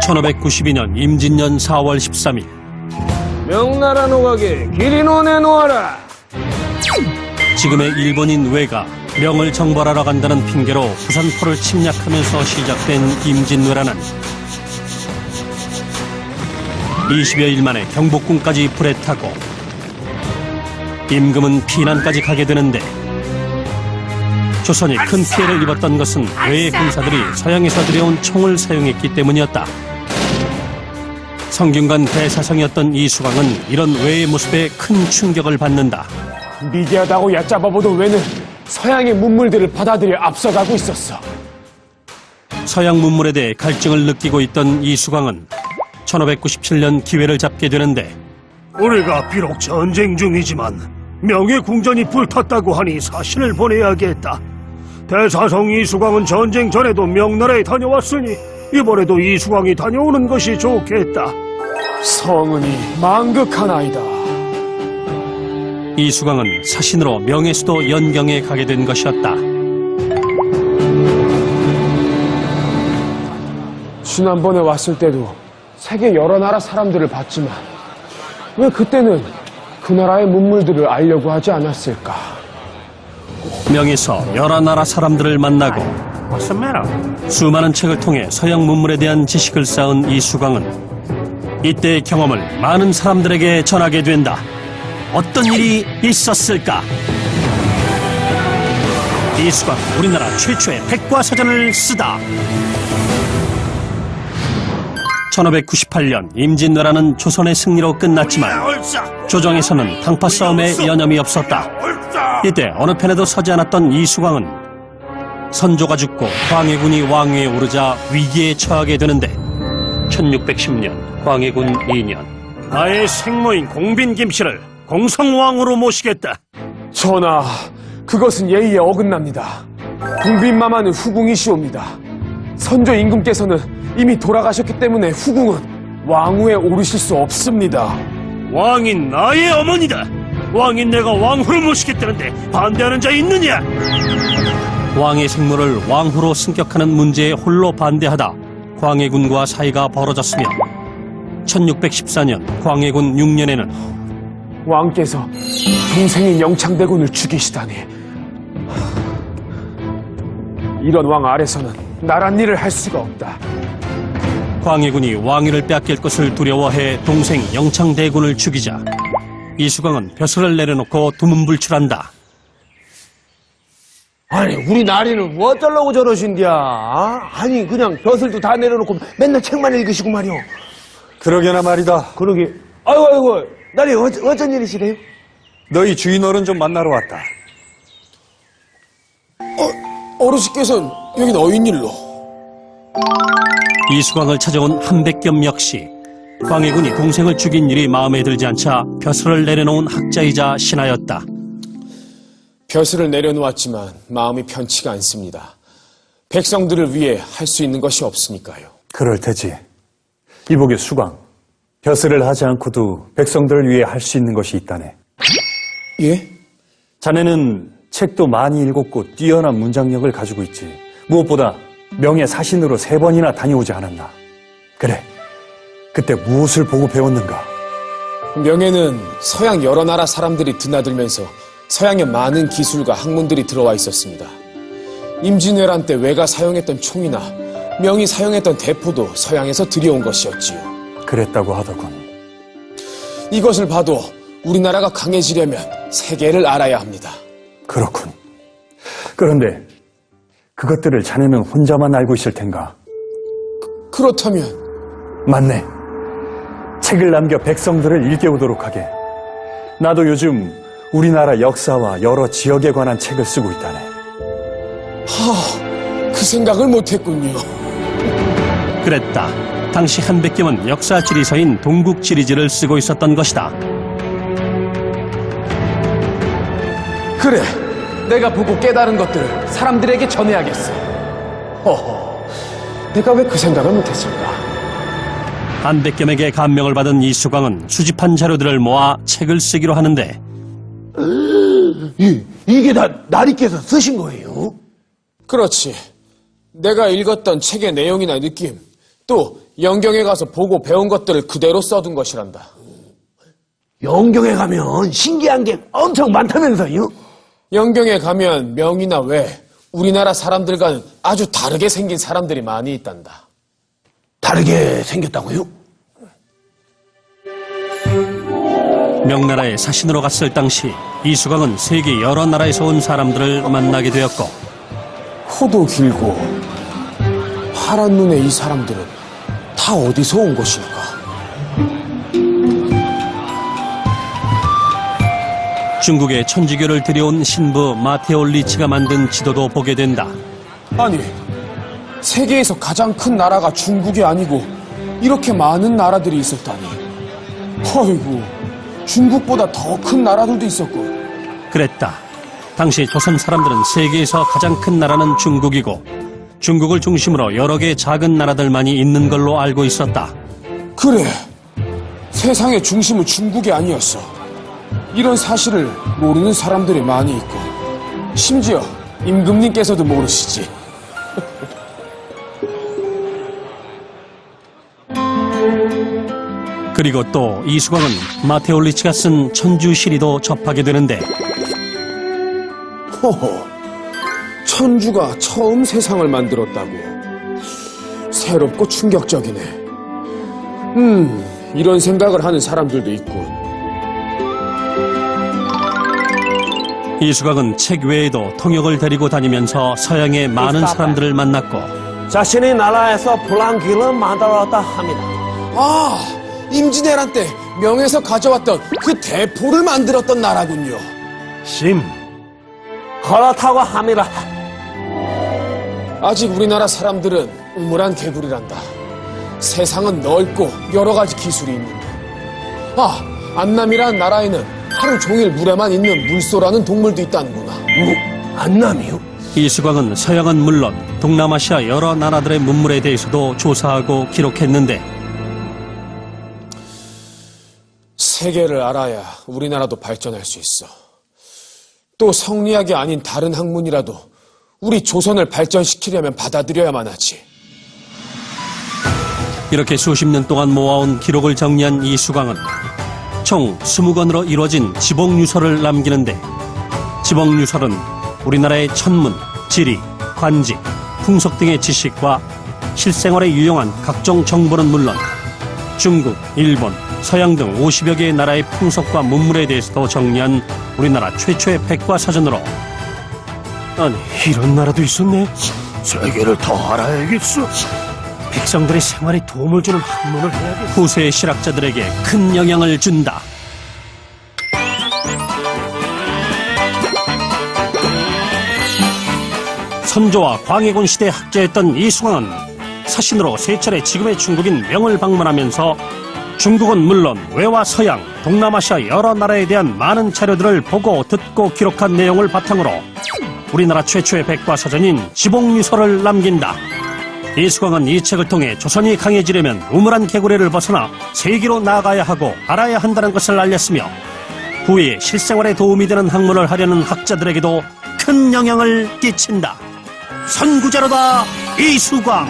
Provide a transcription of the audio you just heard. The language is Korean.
1592년 임진년 4월 13일 명나라 노각에 기린을 내놓아라. 지금의 일본인 외가 명을 정벌하러 간다는 핑계로 부산포를 침략하면서 시작된 임진왜란은 20여일 만에 경복궁까지 불에 타고 임금은 피난까지 가게 되는데 조선이 큰 피해를 입었던 것은 외의 군사들이 서양에서 들여온 총을 사용했기 때문이었다. 성균관 대사성이었던 이수광은 이런 외의 모습에 큰 충격을 받는다. 미개하다고 얕잡아보도 왜는 서양의 문물들을 받아들여 앞서가고 있었어. 서양 문물에 대해 갈증을 느끼고 있던 이수광은 1597년 기회를 잡게 되는데 우리가 비록 전쟁 중이지만 명예궁전이 불탔다고 하니 사신을 보내야겠다. 대사성 이수광은 전쟁 전에도 명나라에 다녀왔으니 이번에도 이수광이 다녀오는 것이 좋겠다. 성은이 망극하나이다. 이수광은 사신으로 명예수도 연경에 가게 된 것이었다. 지난번에 왔을 때도 세계 여러 나라 사람들을 봤지만 왜 그때는 그 나라의 문물들을 알려고 하지 않았을까? 명에서 여러 나라 사람들을 만나고 수많은 책을 통해 서양 문물에 대한 지식을 쌓은 이수광은 이때의 경험을 많은 사람들에게 전하게 된다. 어떤 일이 있었을까? 이수광 우리나라 최초의 백과사전을 쓰다. 1598년 임진왜란은 조선의 승리로 끝났지만 조정에서는 당파 싸움에 여념이 없었다. 이때 어느 편에도 서지 않았던 이수광은 선조가 죽고 광해군이 왕위에 오르자 위기에 처하게 되는데 1610년 광해군 2년 나의 생모인 공빈 김씨를 공성왕으로 모시겠다. 전하, 그것은 예의에 어긋납니다. 궁빈마마는 후궁이시옵니다. 선조 임금께서는 이미 돌아가셨기 때문에 후궁은 왕후에 오르실 수 없습니다. 왕인 나의 어머니다. 왕인 내가 왕후를 모시겠다는데 반대하는 자 있느냐? 왕의 생모를 왕후로 승격하는 문제에 홀로 반대하다 광해군과 사이가 벌어졌으며 1614년 광해군 6년에는 왕께서 동생인 영창대군을 죽이시다니. 이런 왕 아래서는 나란 일을 할 수가 없다. 광해군이 왕위를 빼앗길 것을 두려워해 동생 영창대군을 죽이자 이수광은 벼슬을 내려놓고 두문불출한다. 아니 우리 나리는 뭐 어쩌려고 저러신디야? 아니 그냥 벼슬도 다 내려놓고 맨날 책만 읽으시고 말이오. 그러게나 말이다. 그러게. 아이고 나리 어쩐 일이시래요? 너희 주인 어른 좀 만나러 왔다. 어르신께서는 여긴 어인일로. 이수광을 찾아온 한백겸 역시 광해군이 동생을 죽인 일이 마음에 들지 않자 벼슬을 내려놓은 학자이자 신하였다. 벼슬을 내려놓았지만 마음이 편치가 않습니다. 백성들을 위해 할 수 있는 것이 없으니까요. 그럴 테지. 이복의 수광. 벼슬을 하지 않고도 백성들을 위해 할 수 있는 것이 있다네. 예? 자네는 책도 많이 읽었고 뛰어난 문장력을 가지고 있지. 무엇보다 명예 사신으로 3번이나 다녀오지 않았나. 그래. 그때 무엇을 보고 배웠는가? 명예는 서양 여러 나라 사람들이 드나들면서 서양의 많은 기술과 학문들이 들어와 있었습니다. 임진왜란 때 외가 사용했던 총이나 명이 사용했던 대포도 서양에서 들여온 것이었지요. 그랬다고 하더군. 이것을 봐도 우리나라가 강해지려면 세계를 알아야 합니다. 그렇군. 그런데 그것들을 자네는 혼자만 알고 있을 텐가? 그렇다면 맞네. 책을 남겨 백성들을 일깨우도록 하게. 나도 요즘 우리나라 역사와 여러 지역에 관한 책을 쓰고 있다네. 그 생각을 못했군요. 그랬다. 당시 한백겸은 역사 지리서인 동국지리지를 쓰고 있었던 것이다. 그래, 내가 보고 깨달은 것들을 사람들에게 전해야겠어. 허허, 내가 왜 그 생각을 못했을까? 한백겸에게 감명을 받은 이수광은 수집한 자료들을 모아 책을 쓰기로 하는데 이게 다 나리께서 쓰신 거예요? 그렇지. 내가 읽었던 책의 내용이나 느낌, 또 영경에 가서 보고 배운 것들을 그대로 써둔 것이란다. 영경에 가면 신기한 게 엄청 많다면서요? 영경에 가면 명이나 외, 우리나라 사람들과는 아주 다르게 생긴 사람들이 많이 있단다. 다르게 생겼다고요? 명나라에 사신으로 갔을 당시 이수광은 세계 여러 나라에서 온 사람들을 만나게 되었고 코도 길고 파란 눈의 이 사람들은 다 어디서 온 것일까? 중국의 천주교를 들여온 신부 마테오 리치가 만든 지도도 보게 된다. 아니, 세계에서 가장 큰 나라가 중국이 아니고 이렇게 많은 나라들이 있었다니. 아이고, 중국보다 더 큰 나라들도 있었고. 그랬다. 당시 조선 사람들은 세계에서 가장 큰 나라는 중국이고 중국을 중심으로 여러 개의 작은 나라들만이 있는 걸로 알고 있었다. 그래, 세상의 중심은 중국이 아니었어. 이런 사실을 모르는 사람들이 많이 있고 심지어 임금님께서도 모르시지. 그리고 또 이수광은 마테오 리치가 쓴 천주시리도 접하게 되는데 호호, 천주가 처음 세상을 만들었다고. 새롭고 충격적이네. 이런 생각을 하는 사람들도 있군. 이수광은 책 외에도 통역을 데리고 다니면서 서양의 많은 사람들을 만났고 자신의 나라에서 불랑길을 만들었다 합니다. 아, 임진왜란 때 명에서 가져왔던 그 대포를 만들었던 나라군요. 심, 그렇다고 합니다. 아직 우리나라 사람들은 우물한 개구리란다. 세상은 넓고 여러 가지 기술이 있는데. 아, 안남이라는 나라에는 하루 종일 물에만 있는 물소라는 동물도 있다는구나. 안남이요? 이수광은 서양은 물론 동남아시아 여러 나라들의 문물에 대해서도 조사하고 기록했는데 세계를 알아야 우리나라도 발전할 수 있어. 또 성리학이 아닌 다른 학문이라도 우리 조선을 발전시키려면 받아들여야만 하지. 이렇게 수십 년 동안 모아온 기록을 정리한 이수광은 총 20권으로 이루어진 지봉유서를 남기는데 지봉유서는 우리나라의 천문, 지리, 관직, 풍속 등의 지식과 실생활에 유용한 각종 정보는 물론 중국, 일본, 서양 등 50여 개의 나라의 풍속과 문물에 대해서도 정리한 우리나라 최초의 백과사전으로 아니 이런 나라도 있었네. 세계를 더 알아야겠어. 백성들의 생활에 도움을 주는 학문을 해야겠어. 후세의 실학자들에게 큰 영향을 준다. 선조와 광해군 시대 학자였던 이수광은 사신으로 세 차례 지금의 중국인 명을 방문하면서 중국은 물론 외와 서양, 동남아시아 여러 나라에 대한 많은 자료들을 보고 듣고 기록한 내용을 바탕으로 우리나라 최초의 백과사전인 지봉유서를 남긴다. 이수광은 이 책을 통해 조선이 강해지려면 우물한 개구리를 벗어나 세계로 나아가야 하고 알아야 한다는 것을 알렸으며 후에 실생활에 도움이 되는 학문을 하려는 학자들에게도 큰 영향을 끼친다. 선구자로다 이수광.